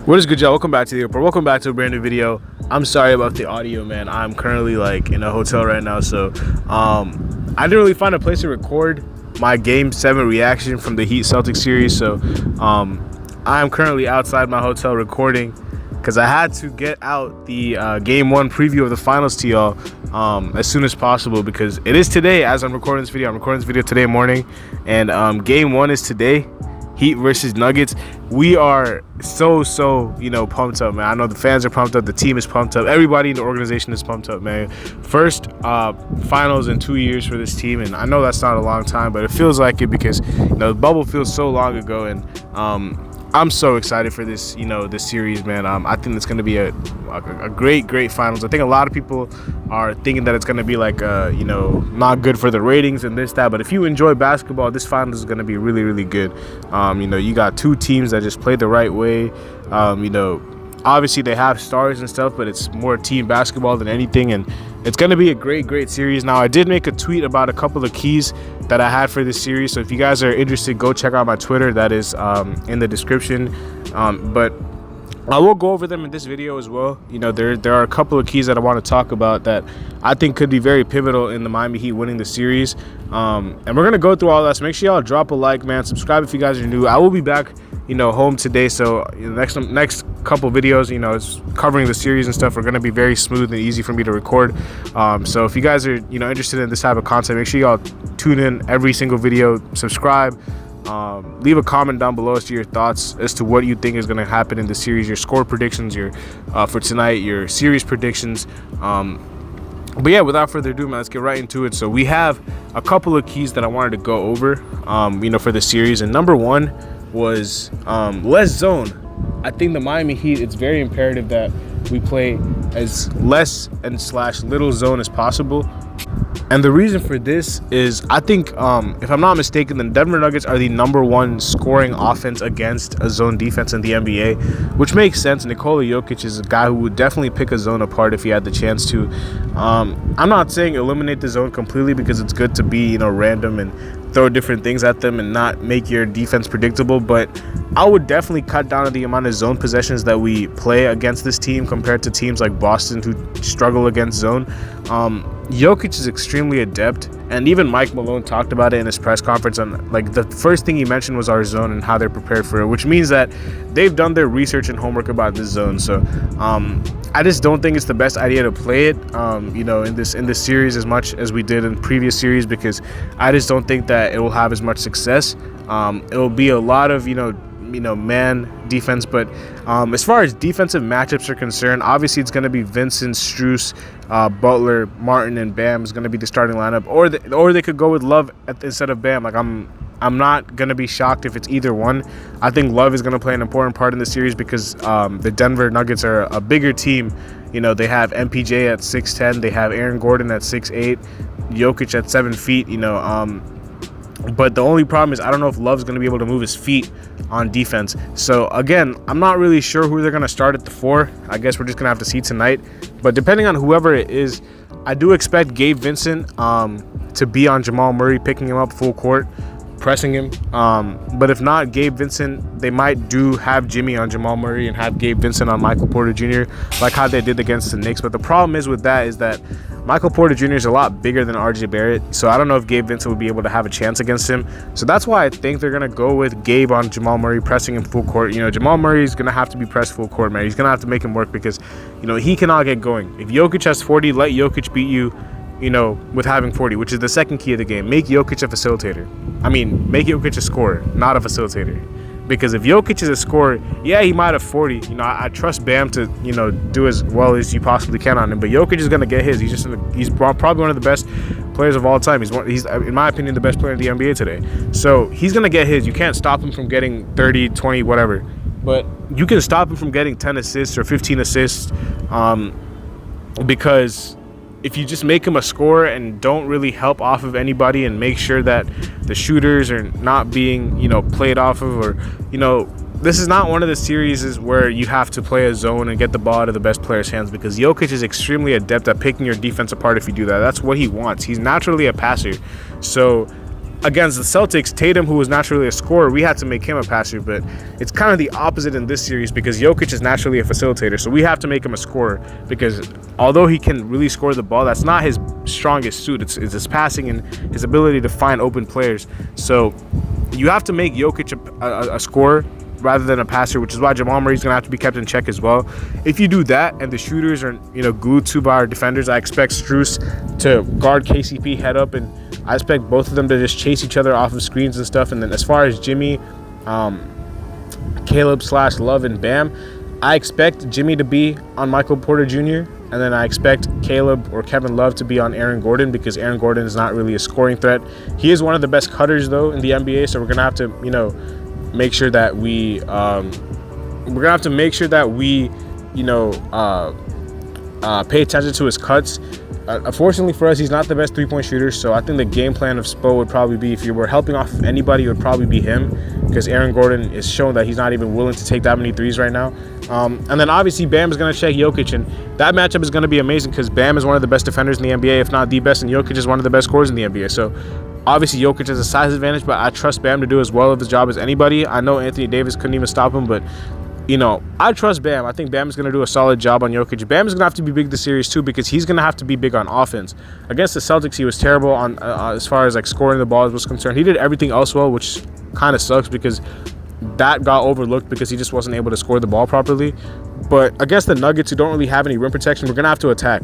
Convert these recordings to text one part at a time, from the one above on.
What is good, y'all? Welcome back to the report. Welcome back to a brand new video. I'm sorry about the audio, man. I'm currently in a hotel right now, so I didn't really find a place to record my Game 7 reaction from the Heat Celtics series. So I am currently outside my hotel recording because I had to get out the Game 1 preview of the finals to y'all as soon as possible, because it is today as I'm recording this video. I'm recording this video today morning, and Game 1 is today. Heat versus Nuggets. We are so pumped up, man. I know the fans are pumped up, the team is pumped up, everybody in the organization is pumped up, man. First finals in 2 years for this team, and I know that's not a long time, but it feels like it because the bubble feels so long ago, and I'm so excited for this this series, man. I think it's going to be a great finals. I think a lot of people are thinking that it's going to be not good for the ratings and this, that, but if you enjoy basketball, this finals is going to be really good. You got two teams that just play the right way. Obviously they have stars and stuff, but it's more team basketball than anything, and it's going to be a great series. Now, I did make a tweet about a couple of keys that I had for this series, so if you guys are interested, go check out my Twitter. That is in the description, but I will go over them in this video as well. There are a couple of keys that I want to talk about that I think could be very pivotal in the Miami Heat winning the series, and we're going to go through all that. So make sure y'all drop a like, man. Subscribe if you guys are new. I will be back home today, so the next couple videos, it's covering the series and stuff, are going to be very smooth and easy for me to record. So if you guys are interested in this type of content, make sure y'all tune in every single video, subscribe, leave a comment down below as to your thoughts as to what you think is going to happen in the series, your score predictions, your for tonight, your series predictions. But yeah, without further ado, man, let's get right into it. So we have a couple of keys that I wanted to go over for the series, and number one was less zone. I think the Miami Heat, it's very imperative that we play as less and / little zone as possible. And the reason for this is, I think, if I'm not mistaken, the Denver Nuggets are the #1 scoring offense against a zone defense in the NBA, which makes sense. Nikola Jokic is a guy who would definitely pick a zone apart if he had the chance to. I'm not saying eliminate the zone completely, because it's good to be, random and throw different things at them and not make your defense predictable, but I would definitely cut down on the amount of zone possessions that we play against this team compared to teams like Boston who struggle against zone. Jokic is extremely adept, and even Mike Malone talked about it in his press conference, and the first thing he mentioned was our zone and how they're prepared for it, which means that they've done their research and homework about this zone. So I just don't think it's the best idea to play it in this series as much as we did in previous series, because I just don't think that it will have as much success. It will be a lot of man defense, but as far as defensive matchups are concerned, obviously it's going to be Vincent, Strus, Butler, Martin, and Bam is going to be the starting lineup, or they could go with Love instead of Bam. I'm not going to be shocked if it's either one. I think Love is going to play an important part in the series because the Denver Nuggets are a bigger team. They have MPJ at 6'10", they have Aaron Gordon at 6'8", Jokic at 7 feet. But the only problem is I don't know if Love's going to be able to move his feet on defense. So again, I'm not really sure who they're going to start at the 4. I guess we're just going to have to see tonight. But depending on whoever it is, I do expect Gabe Vincent to be on Jamal Murray, picking him up full court, pressing him. But if not Gabe Vincent, they might have Jimmy on Jamal Murray and have Gabe Vincent on Michael Porter Jr., like how they did against the Knicks. But the problem is with that is that Michael Porter Jr. is a lot bigger than RJ Barrett, so I don't know if Gabe Vincent would be able to have a chance against him. So that's why I think they're going to go with Gabe on Jamal Murray, pressing him full court. Jamal Murray is going to have to be pressed full court, man. He's going to have to make him work because, he cannot get going. If Jokic has 40, let Jokic beat you, with having 40, which is the second key of the game. Make Jokic a facilitator. Make Jokic a scorer, not a facilitator. Because if Jokic is a scorer, yeah, he might have 40. I trust Bam to, do as well as you possibly can on him. But Jokic is going to get his. He's probably one of the best players of all time. He's, in my opinion, the best player in the NBA today. So he's going to get his. You can't stop him from getting 30, 20, whatever. But you can stop him from getting 10 assists or 15 assists because if you just make him a scorer and don't really help off of anybody and make sure that the shooters are not being, played off of, or, this is not one of the series where you have to play a zone and get the ball out of the best player's hands, because Jokic is extremely adept at picking your defense apart if you do that. That's what he wants. He's naturally a passer. So against the Celtics, Tatum, who was naturally a scorer, we had to make him a passer, but it's kind of the opposite in this series because Jokic is naturally a facilitator, so we have to make him a scorer because although he can really score the ball, that's not his strongest suit. It's his passing and his ability to find open players. So you have to make Jokic a scorer rather than a passer, which is why Jamal Murray's going to have to be kept in check as well. If you do that and the shooters are, glued to by our defenders, I expect Strus to guard KCP head up, and I expect both of them to just chase each other off of screens and stuff. And then as far as Jimmy, Caleb/Love, and Bam, I expect Jimmy to be on Michael Porter Jr., and then I expect Caleb or Kevin Love to be on Aaron Gordon because Aaron Gordon is not really a scoring threat. He is one of the best cutters, though, in the NBA, so we're going to have to, make sure that we pay attention to his cuts. Unfortunately for us, he's not the best three-point shooter, so I think the game plan of Spo would probably be, if you were helping off of anybody, it would probably be him because Aaron Gordon is shown that he's not even willing to take that many threes right now. And then obviously Bam is going to check Jokic, and that matchup is going to be amazing because Bam is one of the best defenders in the NBA, if not the best, and Jokic is one of the best scorers in the NBA. So obviously Jokic has a size advantage, but I trust Bam to do as well of his job as anybody. I know Anthony Davis couldn't even stop him, but I trust Bam. I think Bam is going to do a solid job on Jokic. Bam is going to have to be big this series too because he's going to have to be big on offense. Against the Celtics, he was terrible on as far as like scoring the balls was concerned. He did everything else well, which kind of sucks because that got overlooked because he just wasn't able to score the ball properly. But against the Nuggets, who don't really have any rim protection, we're going to have to attack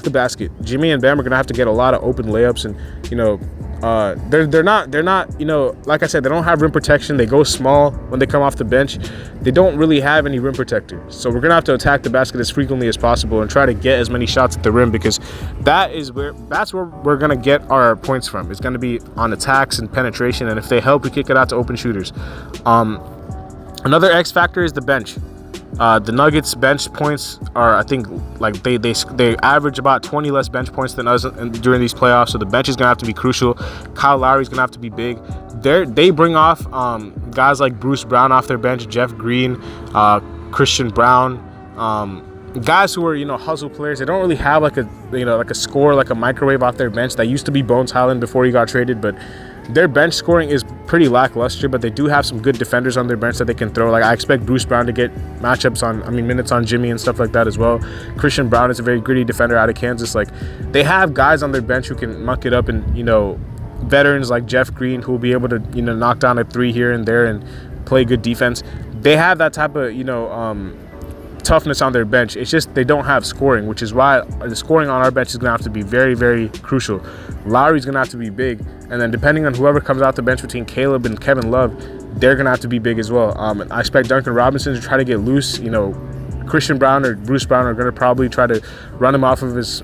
the basket. Jimmy and Bam are going to have to get a lot of open layups, and they're not like I said, they don't have rim protection. They go small when they come off the bench. They don't really have any rim protector, so we're gonna have to attack the basket as frequently as possible and try to get as many shots at the rim because that's where we're gonna get our points from. It's gonna be on attacks and penetration, and if they help, we kick it out to open shooters. Another X factor is the bench. The Nuggets bench points are, I think, like they average about 20 less bench points than us during these playoffs. So the bench is gonna have to be crucial. Kyle Lowry's gonna have to be big. They bring off guys like Bruce Brown off their bench, Jeff Green, Christian Brown, guys who are hustle players. They don't really have like a score, like a microwave off their bench. That used to be Bones Highland before he got traded, but their bench scoring is pretty lackluster, but they do have some good defenders on their bench that they can throw. Like I expect Bruce Brown to get minutes on Jimmy and stuff like that as well. Christian Brown is a very gritty defender out of Kansas. Like they have guys on their bench who can muck it up, and veterans like Jeff Green who will be able to knock down a three here and there and play good defense. They have that type of toughness on their bench. It's just they don't have scoring, which is why the scoring on our bench is going to have to be very, very crucial. Lowry's going to have to be big, and then depending on whoever comes out the bench between Caleb and Kevin Love, they're going to have to be big as well. I expect Duncan Robinson to try to get loose. Christian Brown or Bruce Brown are going to probably try to run him off of as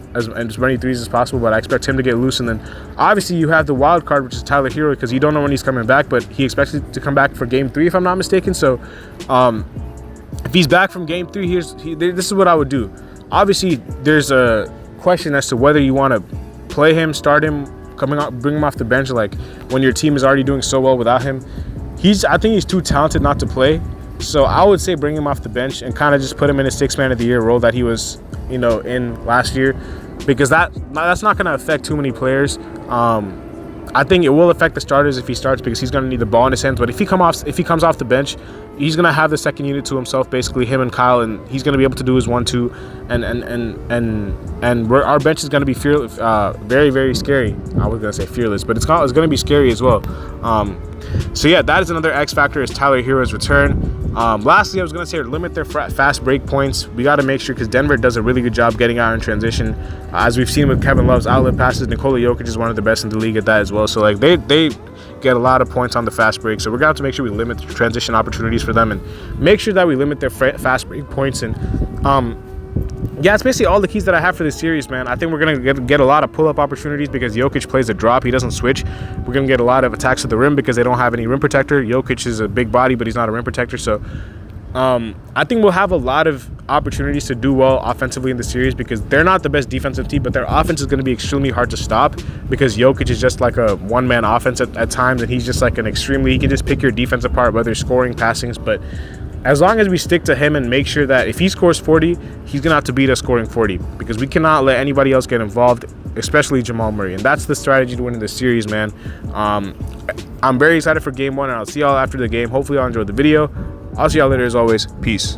many threes as possible, but I expect him to get loose. And then obviously you have the wild card, which is Tyler Hero, because you don't know when he's coming back, but he expected to come back for Game 3 if I'm not mistaken. So if he's back from Game 3, this is what I would do. Obviously, there's a question as to whether you want to play him, start him, bring him off the bench, like when your team is already doing so well without him. I think he's too talented not to play. So I would say bring him off the bench and kind of just put him in a Sixth Man of the Year role that he was, in last year, because that's not going to affect too many players. I think it will affect the starters if he starts because he's going to need the ball in his hands. But if he comes off the bench, he's going to have the second unit to himself, basically him and Kyle, and he's going to be able to do his 1-2. And our bench is going to be fearless, very, very scary. I was going to say fearless, but it's going to be scary as well. So yeah, that is another X factor is Tyler Hero's return. Lastly, I was going to say limit their fast break points. We got to make sure, because Denver does a really good job getting out in transition. As we've seen with Kevin Love's outlet passes, Nikola Jokic is one of the best in the league at that as well. So like they get a lot of points on the fast break. So we're going to have to make sure we limit the transition opportunities for them and make sure that we limit their fast break points. And yeah, it's basically all the keys that I have for this series, man. I think we're going to get a lot of pull-up opportunities because Jokic plays a drop. He doesn't switch. We're going to get a lot of attacks to the rim because they don't have any rim protector. Jokic is a big body, but he's not a rim protector. So I think we'll have a lot of opportunities to do well offensively in the series because they're not the best defensive team, but their offense is going to be extremely hard to stop because Jokic is just like a one-man offense at times, and he's just like he can just pick your defense apart, whether scoring, passings, but as long as we stick to him and make sure that if he scores 40, he's going to have to beat us scoring 40 because we cannot let anybody else get involved especially Jamal Murray. And that's the strategy to winning the series, man. I'm very excited for game one, and I'll see y'all after the game. Hopefully y'all enjoyed the video. I'll see y'all later as always. Peace.